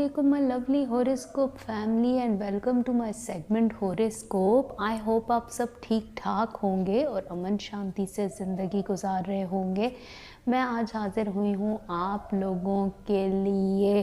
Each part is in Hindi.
Assalamualaikum my lovely horoscope family and welcome to my segment horoscope। I hope आप सब ठीक ठाक होंगे और अमन शांति से ज़िंदगी गुजार रहे होंगे। मैं आज हाज़िर हुई हूँ आप लोगों के लिए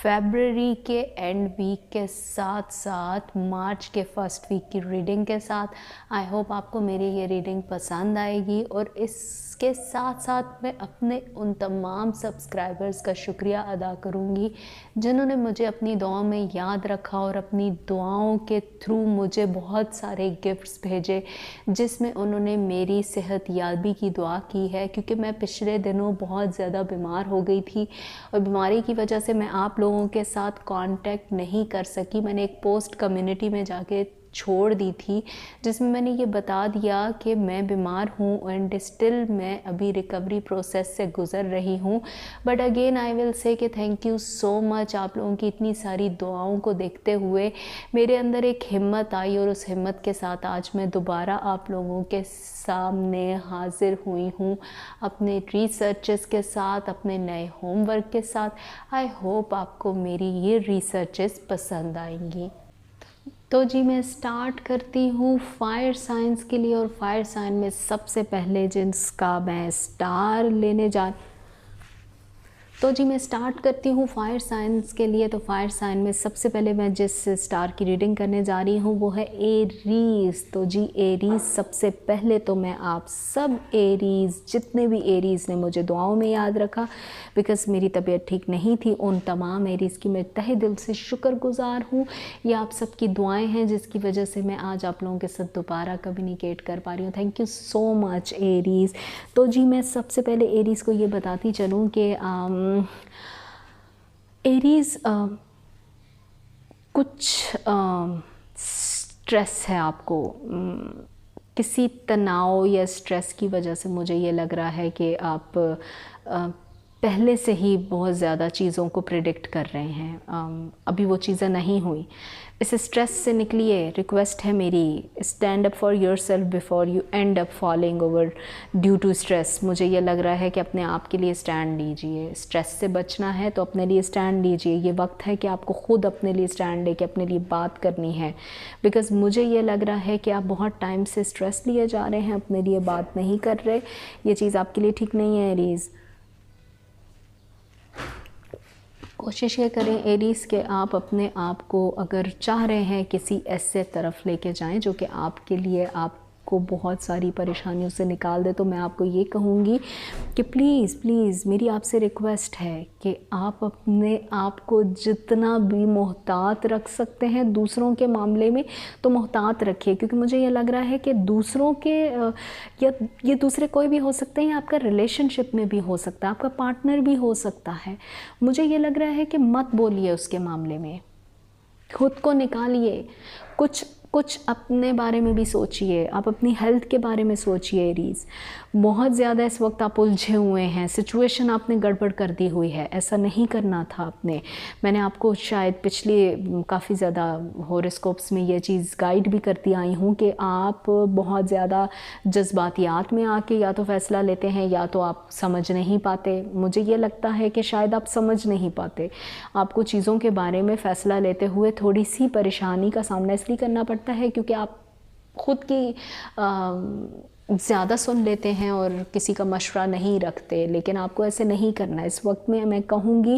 फरवरी के एंड वीक के साथ साथ मार्च के फर्स्ट वीक की रीडिंग के साथ। आई होप आपको मेरी ये रीडिंग पसंद आएगी और इसके साथ साथ मैं अपने उन तमाम सब्सक्राइबर्स का शुक्रिया अदा करूँगी जिन्होंने मुझे अपनी दुआओं में याद रखा और अपनी दुआओं के थ्रू मुझे बहुत सारे गिफ्ट्स भेजे जिसमें उन्होंने मेरी सेहत याबी की दुआ की है, क्योंकि मैं पिछले दिनों बहुत ज़्यादा बीमार हो गई थी और बीमारी की वजह से मैं आप लोगों के साथ कांटेक्ट नहीं कर सकी। मैंने एक पोस्ट कम्युनिटी में जाके छोड़ दी थी जिसमें मैंने ये बता दिया कि मैं बीमार हूँ एंड स्टिल मैं अभी रिकवरी प्रोसेस से गुज़र रही हूँ। But again I will say कि थैंक यू सो मच। आप लोगों की इतनी सारी दुआओं को देखते हुए मेरे अंदर एक हिम्मत आई और उस हिम्मत के साथ आज मैं दोबारा आप लोगों के सामने हाज़िर हुई हूँ अपने रिसर्चेस के साथ, अपने नए होमवर्क के साथ। आई होप आपको मेरी ये रिसर्चेस पसंद आएंगी। तो जी मैं स्टार्ट करती हूँ फायर साइंस के लिए और फायर साइन में सबसे पहले जिसका मैं स्टार लेने जा तो जी मैं स्टार्ट करती हूँ फायर साइंस के लिए। तो फायर साइन में सबसे पहले मैं जिस स्टार की रीडिंग करने जा रही हूँ वो है एरीज़। तो जी एरीज़, सबसे पहले तो मैं आप सब एरीज़, जितने भी एरीज़ ने मुझे दुआओं में याद रखा बिकॉज़ मेरी तबीयत ठीक नहीं थी, उन तमाम एरीज़ की मैं तहे दिल से शुक्रगुज़ार हूँ। ये आप सबकी दुआएं हैं जिसकी वजह से मैं आज आप लोगों के साथ दोबारा कम्युनिकेट कर पा रही हूँ। Thank you so much Aries. तो जी मैं सबसे पहले एरीज़ को ये बताती चलूँ कि एरीज़ कुछ स्ट्रेस है आपको, किसी तनाव या स्ट्रेस की वजह से मुझे ये लग रहा है कि आप पहले से ही बहुत ज़्यादा चीज़ों को प्रिडिक्ट कर रहे हैं। अभी वो चीज़ें नहीं हुई, इस स्ट्रेस से निकलिए। रिक्वेस्ट है मेरी, stand up for yourself before you end up falling over due to stress. मुझे ये लग रहा है कि अपने आप के लिए स्टैंड लीजिए। स्ट्रेस से बचना है तो अपने लिए स्टैंड लीजिए। ये वक्त है कि आपको ख़ुद अपने लिए स्टैंड लेके अपने लिए बात करनी है, बिकॉज़ मुझे ये लग रहा है कि आप बहुत टाइम से स्ट्रेस लिए जा रहे हैं, अपने लिए बात नहीं कर रहे। ये चीज़ आपके लिए ठीक नहीं है एरीज़। कोशिश ये करें एरीज़ के आप अपने आप को अगर चाह रहे हैं किसी ऐसे तरफ लेके जाएं जो कि आपके लिए आपको बहुत सारी परेशानियों से निकाल दे, तो मैं आपको ये कहूँगी कि प्लीज़ मेरी आपसे रिक्वेस्ट है कि आप अपने आप को जितना भी मोहतात रख सकते हैं दूसरों के मामले में तो मोहतात रखिए, क्योंकि मुझे ये लग रहा है कि दूसरों के या ये दूसरे कोई भी हो सकते हैं, आपका रिलेशनशिप में भी हो सकता है, आपका पार्टनर भी हो सकता है। मुझे ये लग रहा है कि मत बोलिए उसके मामले में, खुद को निकालिए। कुछ अपने बारे में भी सोचिए, आप अपनी हेल्थ के बारे में सोचिए एरीज़। बहुत ज़्यादा इस वक्त आप उलझे हुए हैं, सिचुएशन आपने गड़बड़ कर दी हुई है, ऐसा नहीं करना था आपने। मैंने आपको शायद पिछले काफ़ी ज़्यादा हॉरोस्कोप्स में ये चीज़ गाइड भी करती आई हूँ कि आप बहुत ज़्यादा जज्बातियात में आके या तो फ़ैसला लेते हैं या तो आप समझ नहीं पाते। मुझे ये लगता है कि शायद आप समझ नहीं पाते, आपको चीज़ों के बारे में फ़ैसला लेते हुए थोड़ी सी परेशानी का सामना इसलिए करना पड़ता है क्योंकि आप खुद की ज़्यादा सुन लेते हैं और किसी का मशवरा नहीं रखते, लेकिन आपको ऐसे नहीं करना। इस वक्त में मैं कहूँगी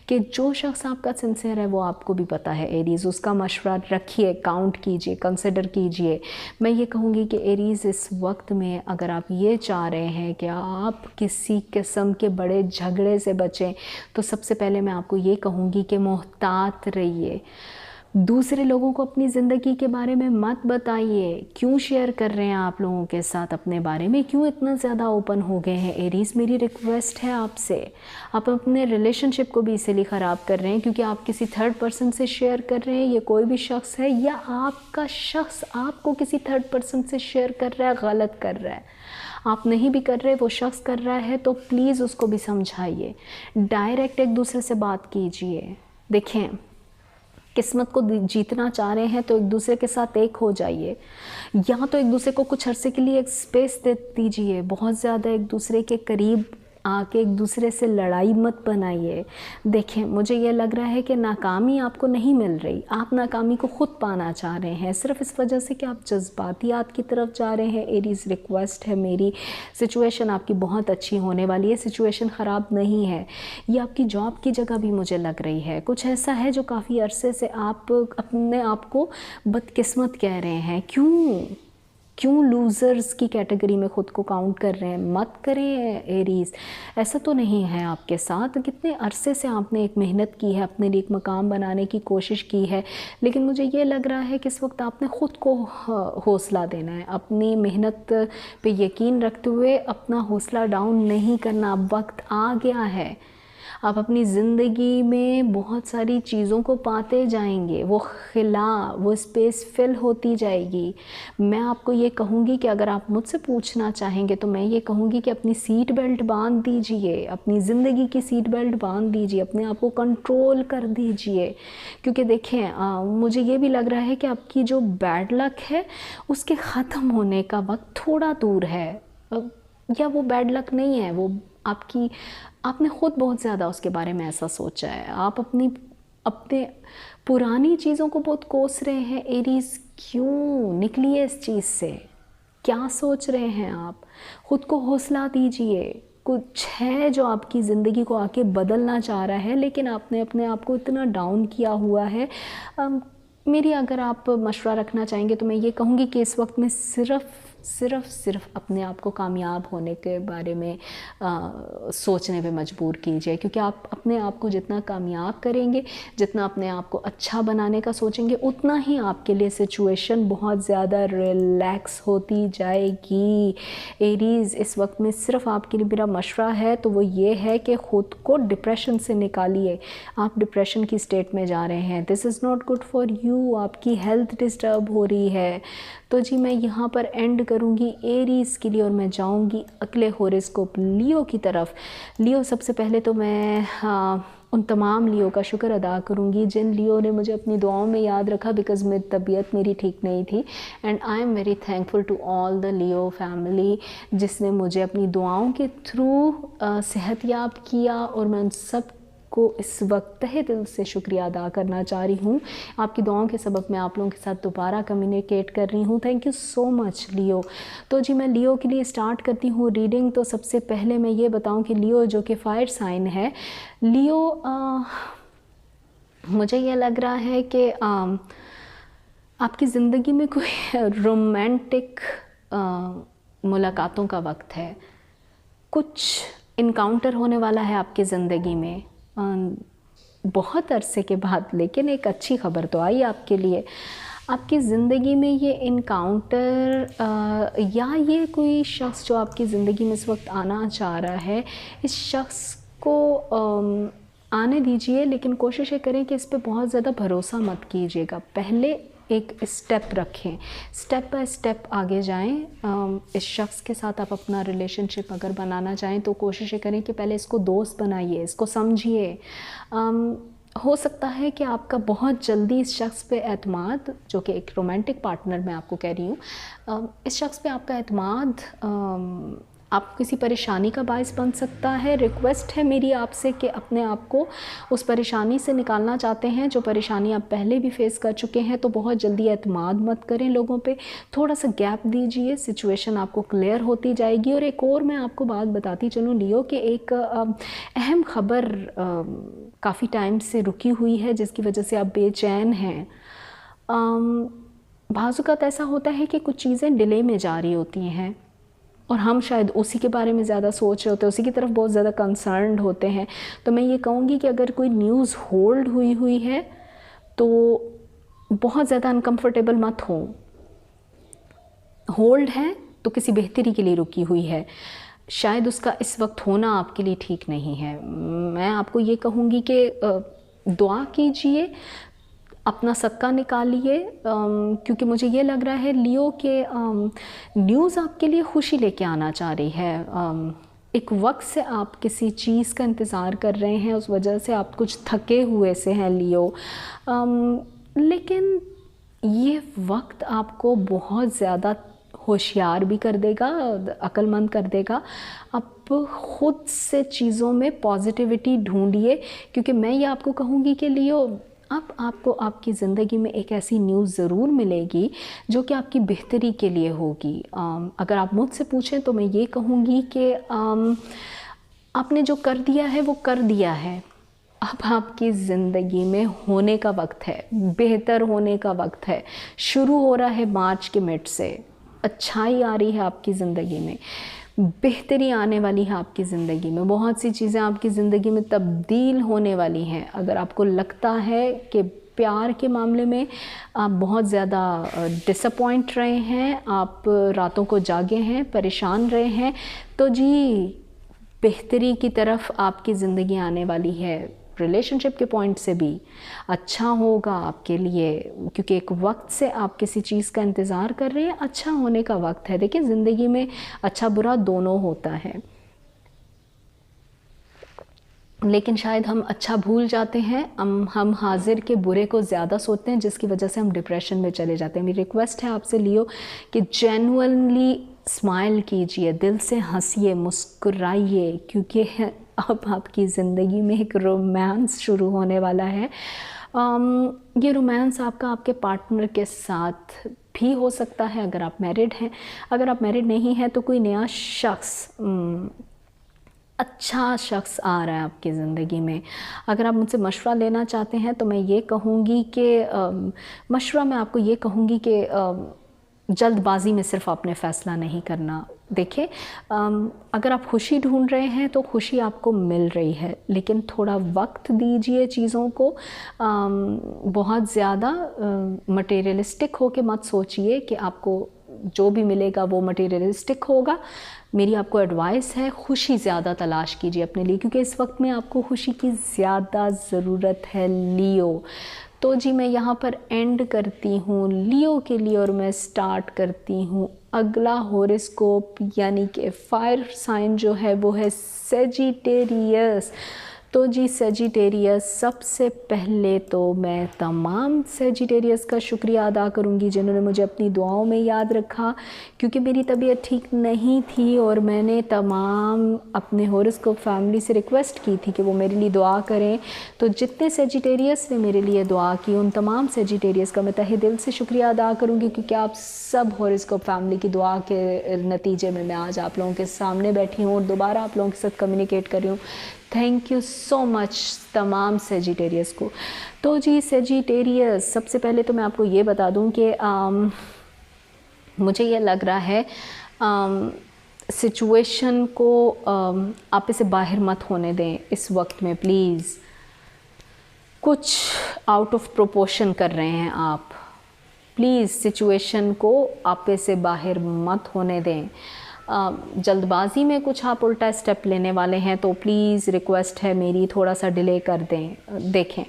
कि जो शख्स आपका सिंसियर है वो आपको भी पता है एरीज़, उसका मशवरा रखिए, काउंट कीजिए, कंसिडर कीजिए। मैं ये कहूँगी कि एरीज़ इस वक्त में अगर आप ये चाह रहे हैं कि आप किसी किस्म के बड़े झगड़े से बचें तो सबसे पहले मैं आपको ये कहूँगी कि मोहतात रहिए। दूसरे लोगों को अपनी ज़िंदगी के बारे में मत बताइए। क्यों शेयर कर रहे हैं आप लोगों के साथ अपने बारे में, क्यों इतना ज़्यादा ओपन हो गए हैं एरीज़? मेरी रिक्वेस्ट है आपसे, आप अपने रिलेशनशिप को भी इसीलिए ख़राब कर रहे हैं क्योंकि आप किसी थर्ड पर्सन से शेयर कर रहे हैं। ये कोई भी शख्स है या आपका शख्स आपको किसी थर्ड पर्सन से शेयर कर रहा है, गलत कर रहा है। आप नहीं भी कर रहे, वो शख्स कर रहा है तो प्लीज़ उसको भी समझाइए। डायरेक्ट एक दूसरे से बात कीजिए। देखें, किस्मत को जीतना चाह रहे हैं तो एक दूसरे के साथ एक हो जाइए, या तो एक दूसरे को कुछ अरसे के लिए एक स्पेस दे दीजिए। बहुत ज़्यादा एक दूसरे के करीब आके एक दूसरे से लड़ाई मत बनाइए। देखें, मुझे ये लग रहा है कि नाकामी आपको नहीं मिल रही, आप नाकामी को ख़ुद पाना चाह रहे हैं, सिर्फ इस वजह से कि आप जज्बातियात की तरफ जा रहे हैं। एरीज़, रिक्वेस्ट है मेरी, सिचुएशन आपकी बहुत अच्छी होने वाली है, सिचुएशन ख़राब नहीं है। ये आपकी जॉब की जगह भी मुझे लग रही है, कुछ ऐसा है जो काफ़ी अरसे से आप अपने आप को बदकिस्मत कह रहे हैं। क्यों लूज़र्स की कैटेगरी में ख़ुद को काउंट कर रहे हैं? मत करें एरीज़, ऐसा तो नहीं है आपके साथ। कितने अरसे से आपने एक मेहनत की है, अपने लिए एक मकाम बनाने की कोशिश की है, लेकिन मुझे ये लग रहा है कि इस वक्त आपने ख़ुद को हौसला देना है, अपनी मेहनत पे यकीन रखते हुए अपना हौसला डाउन नहीं करना। अब वक्त आ गया है, आप अपनी ज़िंदगी में बहुत सारी चीज़ों को पाते जाएंगे, वो खिला, वो स्पेस फिल होती जाएगी। मैं आपको ये कहूँगी कि अगर आप मुझसे पूछना चाहेंगे तो मैं ये कहूँगी कि अपनी सीट बेल्ट बांध दीजिए, अपनी ज़िंदगी की सीट बेल्ट बांध दीजिए, अपने आप को कंट्रोल कर दीजिए। क्योंकि देखें, मुझे ये भी लग रहा है कि आपकी जो बैड लक है उसके ख़त्म होने का वक्त थोड़ा दूर है, या वो बैड लक नहीं है, वो आपने ख़ुद बहुत ज़्यादा उसके बारे में ऐसा सोचा है। आप अपने पुरानी चीज़ों को बहुत कोस रहे हैं। एरीज़, क्यों निकलिए इस चीज़ से? क्या सोच रहे हैं आप? ख़ुद को हौसला दीजिए। कुछ है जो आपकी ज़िंदगी को आके बदलना चाह रहा है, लेकिन आपने अपने आप को इतना डाउन किया हुआ है। मेरी अगर आप मशवरा रखना चाहेंगे तो मैं ये कहूँगी कि इस वक्त में सिर्फ अपने आप को कामयाब होने के बारे में सोचने पे मजबूर कीजिए। क्योंकि आप अपने आप को जितना कामयाब करेंगे, जितना अपने आप को अच्छा बनाने का सोचेंगे, उतना ही आपके लिए सिचुएशन बहुत ज़्यादा रिलैक्स होती जाएगी। एरीज़, इस वक्त में सिर्फ आपके लिए मेरा मशवरा है तो वो ये है कि ख़ुद को डिप्रेशन से निकालिए। आप डिप्रेशन की स्टेट में जा रहे हैं, this is not good for you. आपकी हेल्थ डिस्टर्ब हो रही है। तो जी, मैं यहाँ पर एंड करूँगी एरीज़ के लिए और मैं जाऊँगी अगले हॉरोस्कोप लियो की तरफ। लियो, सबसे पहले तो मैं उन तमाम लियो का शुक्र अदा करूँगी जिन लियो ने मुझे अपनी दुआओं में याद रखा, बिकॉज़ तबीयत मेरी ठीक नहीं थी। And I am very thankful to all the Leo family जिसने मुझे अपनी दुआओं के थ्रू सेहतयाब किया, और मैं उन सब को इस वक्त तहे दिल से शुक्रिया अदा करना चाह रही हूँ। आपकी दुआओं के सबब मैं आप लोगों के साथ दोबारा कम्युनिकेट कर रही हूँ। थैंक यू सो मच लियो। तो जी, मैं लियो के लिए स्टार्ट करती हूँ रीडिंग। तो सबसे पहले मैं ये बताऊँ कि लियो जो कि फायर साइन है, लियो मुझे ये लग रहा है कि आपकी ज़िंदगी में कोई रोमांटिक मुलाकातों का वक्त है, कुछ इनकाउंटर होने वाला है आपकी ज़िंदगी में बहुत अरसे के बाद। लेकिन एक अच्छी खबर तो आई आपके लिए। आपकी ज़िंदगी में ये इनकाउंटर या ये कोई शख्स जो आपकी ज़िंदगी में इस वक्त आना चाह रहा है, इस शख्स को आने दीजिए, लेकिन कोशिश ये करें कि इस पे बहुत ज़्यादा भरोसा मत कीजिएगा। पहले एक स्टेप रखें, स्टेप बाय स्टेप आगे जाएं। इस शख्स के साथ आप अपना रिलेशनशिप अगर बनाना चाहें तो कोशिश करें कि पहले इसको दोस्त बनाइए, इसको समझिए। हो सकता है कि आपका बहुत जल्दी इस शख्स पे एतमाद, जो कि एक रोमांटिक पार्टनर मैं आपको कह रही हूँ, इस शख्स पे आपका एतमाद आप किसी परेशानी का बायस बन सकता है। रिक्वेस्ट है मेरी आपसे कि अपने आप को उस परेशानी से निकालना चाहते हैं, जो परेशानी आप पहले भी फेस कर चुके हैं, तो बहुत जल्दी एतमाद मत करें लोगों पे, थोड़ा सा गैप दीजिए, सिचुएशन आपको क्लियर होती जाएगी। और एक और मैं आपको बात बताती चलूँ लियो कि एक अहम खबर काफ़ी टाइम से रुकी हुई है, जिसकी वजह से आप बेचैन हैं। बाज़-औक़ात ऐसा होता है कि कुछ चीज़ें डिले में जा रही होती हैं और हम शायद उसी के बारे में ज़्यादा सोच रहे होते हैं, उसी की तरफ बहुत ज़्यादा कंसर्न्ड होते हैं। तो मैं ये कहूँगी कि अगर कोई न्यूज़ होल्ड हुई है तो बहुत ज़्यादा अनकम्फर्टेबल मत हो। होल्ड है तो किसी बेहतरी के लिए रुकी हुई है, शायद उसका इस वक्त होना आपके लिए ठीक नहीं है। मैं आपको ये कहूँगी कि दुआ कीजिए, अपना सदका निकालिए, क्योंकि मुझे ये लग रहा है लियो के न्यूज़ आपके लिए खुशी लेके आना चाह रही है। एक वक्त से आप किसी चीज़ का इंतज़ार कर रहे हैं, उस वजह से आप कुछ थके हुए से हैं लियो, लेकिन ये वक्त आपको बहुत ज़्यादा होशियार भी कर देगा, अक्लमंद कर देगा। आप खुद से चीज़ों में पॉजिटिविटी ढूंढिए, क्योंकि मैं ये आपको कहूँगी कि लियो, अब आपको आपकी ज़िंदगी में एक ऐसी न्यूज़ ज़रूर मिलेगी जो कि आपकी बेहतरी के लिए होगी। अगर आप मुझसे पूछें तो मैं ये कहूँगी कि आपने जो कर दिया है वो कर दिया है। अब आपकी ज़िंदगी में होने का वक्त है, बेहतर होने का वक्त है। शुरू हो रहा है मार्च के मिड से, अच्छाई आ रही है आपकी ज़िंदगी में, बेहतरी आने वाली है आपकी ज़िंदगी में, बहुत सी चीज़ें आपकी ज़िंदगी में तब्दील होने वाली हैं। अगर आपको लगता है कि प्यार के मामले में आप बहुत ज़्यादा डिसअपॉइंट रहे हैं, आप रातों को जागे हैं, परेशान रहे हैं, तो जी बेहतरी की तरफ आपकी ज़िंदगी आने वाली है। रिलेशनशिप के पॉइंट से भी अच्छा होगा आपके लिए, क्योंकि एक वक्त से आप किसी चीज़ का इंतज़ार कर रहे हैं, अच्छा होने का वक्त है। देखिए, ज़िंदगी में अच्छा बुरा दोनों होता है, लेकिन शायद हम अच्छा भूल जाते हैं, हम हाजिर के बुरे को ज़्यादा सोचते हैं, जिसकी वजह से हम डिप्रेशन में चले जाते हैं। मेरी रिक्वेस्ट है आपसे लियो कि जेन्युइनली स्माइल कीजिए, दिल से हंसिए, मुस्कुराइए, क्योंकि अब आपकी ज़िंदगी में एक रोमांस शुरू होने वाला है। ये रोमांस आपका आपके पार्टनर के साथ भी हो सकता है, अगर आप मैरिड हैं। अगर आप मैरिड नहीं हैं तो कोई नया शख्स, अच्छा शख्स आ रहा है आपकी ज़िंदगी में। अगर आप मुझसे मशवरा लेना चाहते हैं तो मैं ये कहूँगी कि मशवरा मैं आपको ये कहूँगी कि जल्दबाज़ी में सिर्फ आपने फ़ैसला नहीं करना। देखिए, अगर आप खुशी ढूंढ रहे हैं तो खुशी आपको मिल रही है, लेकिन थोड़ा वक्त दीजिए चीज़ों को। बहुत ज़्यादा मटेरियलिस्टिक होके मत सोचिए कि आपको जो भी मिलेगा वो मटेरियलिस्टिक होगा। मेरी आपको एडवाइस है, खुशी ज़्यादा तलाश कीजिए अपने लिए, क्योंकि इस वक्त में आपको खुशी की ज़्यादा ज़रूरत है लियो। तो जी मैं यहाँ पर एंड करती हूँ लियो के लिए, और मैं स्टार्ट करती हूँ अगला हॉरोस्कोप, यानी कि फायर साइन जो है वो है सेजिटेरियस। तो जी सेजिटेरियस, सबसे पहले तो मैं तमाम सेजिटेरियस का शुक्रिया अदा करूंगी जिन्होंने मुझे अपनी दुआओं में याद रखा, क्योंकि मेरी तबीयत ठीक नहीं थी और मैंने तमाम अपने हॉरोस्कोप फैमिली से रिक्वेस्ट की थी कि वो मेरे लिए दुआ करें। तो जितने सेजिटेरियस ने मेरे लिए दुआ की, उन तमाम सेजिटेरियस का मैं तहे दिल से शुक्रिया अदा करूँगी, क्योंकि आप सब हॉरोस्कोप फैमिली की दुआ के नतीजे में मैं आज आप लोगों के सामने बैठी हूँ और दोबारा आप लोगों के साथ कम्युनिकेट कर रही हूँ। थैंक यू सो मच तमाम सेजिटेरियस को। तो जी सेजिटेरियस, सबसे पहले तो मैं आपको ये बता दूं कि मुझे ये लग रहा है सिचुएशन को आप इसे बाहर मत होने दें इस वक्त में प्लीज़। कुछ आउट ऑफ प्रोपोर्शन कर रहे हैं आप, प्लीज़ सिचुएशन को आप इसे बाहर मत होने दें। जल्दबाजी में कुछ आप उल्टा स्टेप लेने वाले हैं तो प्लीज़ रिक्वेस्ट है मेरी, थोड़ा सा डिले कर दें। देखें,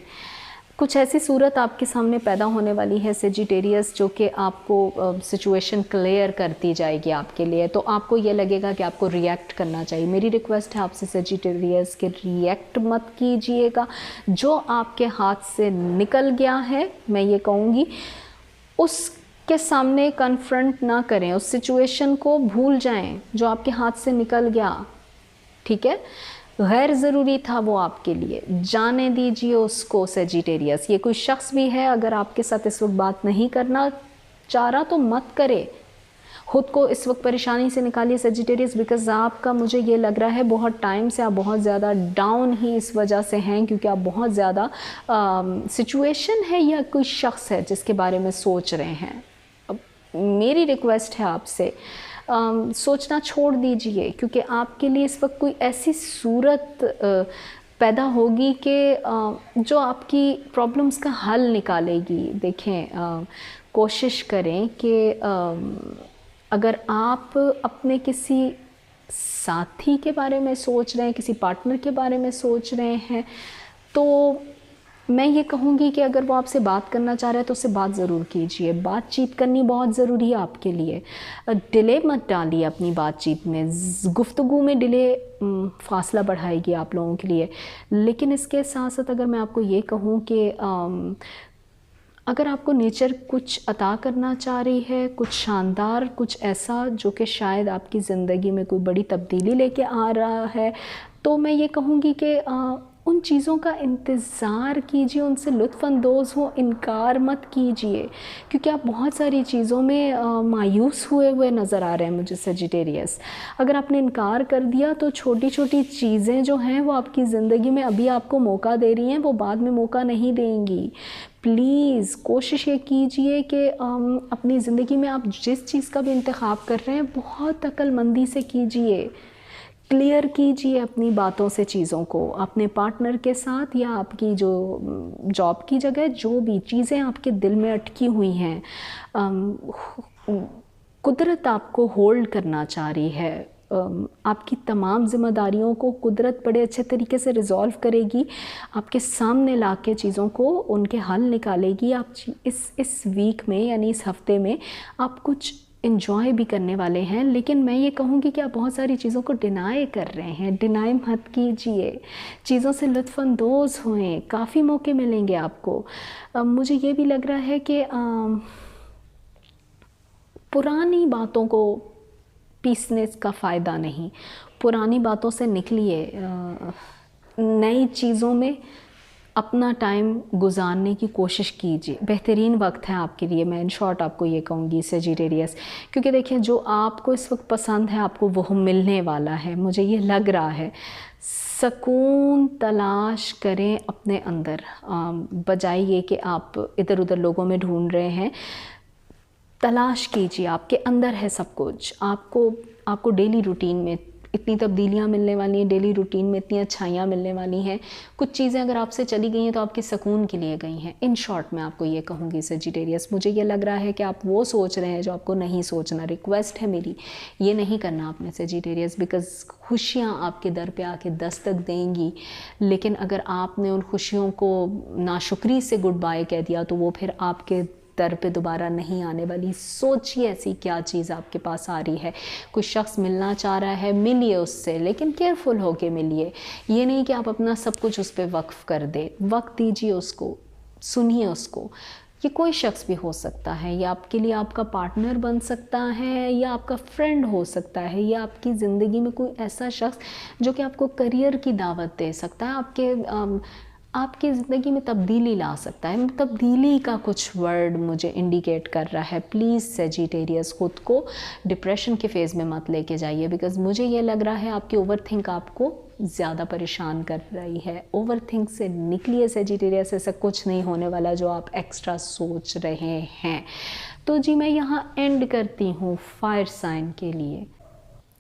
कुछ ऐसी सूरत आपके सामने पैदा होने वाली है सेजिटेरियस, जो कि आपको सिचुएशन क्लियर करती जाएगी आपके लिए। तो आपको ये लगेगा कि आपको रिएक्ट करना चाहिए। मेरी रिक्वेस्ट है आपसे सेजिटेरियस के रिएक्ट मत कीजिएगा। जो आपके हाथ से निकल गया है, मैं ये कहूँगी उसके सामने कन्फ्रंट ना करें, उस सिचुएशन को भूल जाएं जो आपके हाथ से निकल गया। ठीक है, गैर ज़रूरी था वो आपके लिए, जाने दीजिए उसको सेजिटेरियस। ये कोई शख्स भी है, अगर आपके साथ इस वक्त बात नहीं करना चाह रहा तो मत करे, खुद को इस वक्त परेशानी से निकालिए सेजिटेरियस। बिकॉज आपका, मुझे ये लग रहा है बहुत टाइम से आप बहुत ज़्यादा डाउन ही इस वजह से हैं, क्योंकि आप बहुत ज़्यादा सिचुएशन है या कोई शख्स है जिसके बारे में सोच रहे हैं। अब मेरी रिक्वेस्ट है आपसे, सोचना छोड़ दीजिए, क्योंकि आपके लिए इस वक्त कोई ऐसी सूरत पैदा होगी कि जो आपकी प्रॉब्लम्स का हल निकालेगी। देखें, कोशिश करें कि अगर आप अपने किसी साथी के बारे में सोच रहे हैं, किसी पार्टनर के बारे में सोच रहे हैं, तो मैं ये कहूँगी कि अगर वो आपसे बात करना चाह रहा है तो उससे बात ज़रूर कीजिए। बातचीत करनी बहुत ज़रूरी है आपके लिए। डिले मत डालिए अपनी बातचीत में, गुफ्तगू में डिले फासला बढ़ाएगी आप लोगों के लिए। लेकिन इसके साथ साथ अगर मैं आपको ये कहूँ कि अगर आपको नेचर कुछ अता करना चाह रही है, कुछ शानदार, कुछ ऐसा जो कि शायद आपकी ज़िंदगी में कोई बड़ी तब्दीली लेके आ रहा है, तो मैं ये कहूँगी कि उन चीज़ों का इंतज़ार कीजिए, उनसे लुत्फ़अंदोज़ हो, इनकार मत कीजिए, क्योंकि आप बहुत सारी चीज़ों में मायूस हुए हुए नज़र आ रहे हैं मुझे सजिटेरियस। अगर आपने इनकार कर दिया तो छोटी छोटी चीज़ें जो हैं वो आपकी ज़िंदगी में अभी आपको मौका दे रही हैं, वो बाद में मौका नहीं देंगी। प्लीज़ कोशिश ये कीजिए कि अपनी ज़िंदगी में आप जिस चीज़ का भी इंतखाब कर रहे हैं बहुत अक्लमंदी से कीजिए। क्लियर कीजिए अपनी बातों से चीज़ों को, अपने पार्टनर के साथ या आपकी जो जॉब की जगह, जो भी चीज़ें आपके दिल में अटकी हुई हैं, कुदरत आपको होल्ड करना चाह रही है। आपकी तमाम ज़िम्मेदारियों को कुदरत बड़े अच्छे तरीके से रिज़ॉल्व करेगी, आपके सामने ला के चीज़ों को उनके हल निकालेगी। आप इस वीक में यानी इस हफ़्ते में आप कुछ इन्जॉय भी करने वाले हैं, लेकिन मैं ये कहूँगी कि आप बहुत सारी चीज़ों को डिनाई कर रहे हैं। डिनाई मत कीजिए, चीज़ों से लुत्फ़अंदोज़ होएं, काफ़ी मौके मिलेंगे आपको। मुझे ये भी लग रहा है कि पुरानी बातों को पीसने का फ़ायदा नहीं, पुरानी बातों से निकलिए, नई चीज़ों में अपना टाइम गुजारने की कोशिश कीजिए। बेहतरीन वक्त है आपके लिए, मैं इन शॉर्ट आपको ये कहूँगी सजिटेरियस, क्योंकि देखिए जो आपको इस वक्त पसंद है आपको वो मिलने वाला है, मुझे ये लग रहा है। सुकून तलाश करें अपने अंदर, बजाय ये कि आप इधर उधर लोगों में ढूंढ रहे हैं। तलाश कीजिए, आपके अंदर है सब कुछ। आपको डेली रूटीन में इतनी तब्दीलियाँ मिलने वाली हैं, डेली रूटीन में इतनी अच्छाइयाँ मिलने वाली हैं। कुछ चीज़ें अगर आपसे चली गई हैं तो आपके सुकून के लिए गई हैं। इन शॉर्ट मैं आपको ये कहूँगी सजिटेरियस, मुझे ये लग रहा है कि आप वो सोच रहे हैं जो आपको नहीं सोचना। रिक्वेस्ट है मेरी, ये नहीं करना आपने सजिटेरियस, बिकॉज़ खुशियाँ आपके दर पे आके दस्तक देंगी, लेकिन अगर आपने उन खुशियों को नाशुक्री से गुड बाय कह दिया तो वो फिर आपके दर पे दोबारा नहीं आने वाली। सोचिए ऐसी क्या चीज़ आपके पास आ रही है। कोई शख्स मिलना चाह रहा है, मिलिए उससे, लेकिन केयरफुल होके मिलिए। ये नहीं कि आप अपना सब कुछ उस पर वक्फ कर दे। वक्त दीजिए उसको, सुनिए उसको। ये कोई शख्स भी हो सकता है, या आपके लिए आपका पार्टनर बन सकता है, या आपका फ्रेंड हो सकता है, या आपकी ज़िंदगी में कोई ऐसा शख्स जो कि आपको करियर की दावत दे सकता है, आपकी ज़िंदगी में तब्दीली ला सकता है। तब्दीली का कुछ वर्ड मुझे इंडिकेट कर रहा है। प्लीज़ सजिटेरियस ख़ुद को डिप्रेशन के फेज़ में मत लेके जाइए, बिकॉज़ मुझे ये लग रहा है आपकी ओवरथिंक आपको ज़्यादा परेशान कर रही है। ओवरथिंक से निकलिए सजिटेरियस, ऐसा कुछ नहीं होने वाला जो आप एक्स्ट्रा सोच रहे हैं। तो जी मैं यहाँ एंड करती हूँ फायर साइन के लिए।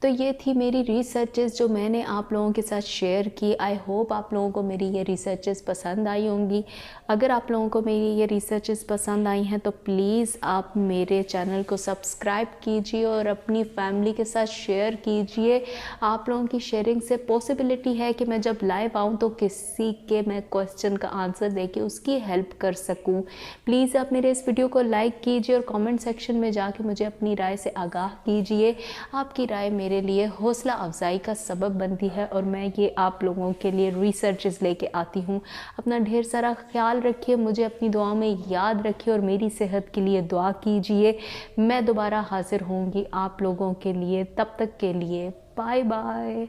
तो ये थी मेरी रिसर्चेस जो मैंने आप लोगों के साथ शेयर की। आई होप आप लोगों को मेरी ये रिसर्चेस पसंद आई होंगी। अगर आप लोगों को मेरी ये रिसर्चेस पसंद आई हैं तो प्लीज़ आप मेरे चैनल को सब्सक्राइब कीजिए और अपनी फैमिली के साथ शेयर कीजिए। आप लोगों की शेयरिंग से पॉसिबिलिटी है कि मैं जब लाइव आऊँ तो किसी के मैं क्वेश्चन का आंसर देके उसकी हेल्प कर सकूँ। प्लीज़ आप मेरे इस वीडियो को लाइक कीजिए और कमेंट सेक्शन में जाके मुझे अपनी राय से आगाह कीजिए। आपकी राय मेरे लिए हौसला अफजाई का सबब बनती है और मैं ये आप लोगों के लिए रिसर्चेस लेके आती हूँ। अपना ढेर सारा ख्याल रखिए, मुझे अपनी दुआ में याद रखिए और मेरी सेहत के लिए दुआ कीजिए। मैं दोबारा हाजिर होंगी आप लोगों के लिए, तब तक के लिए बाय बाय।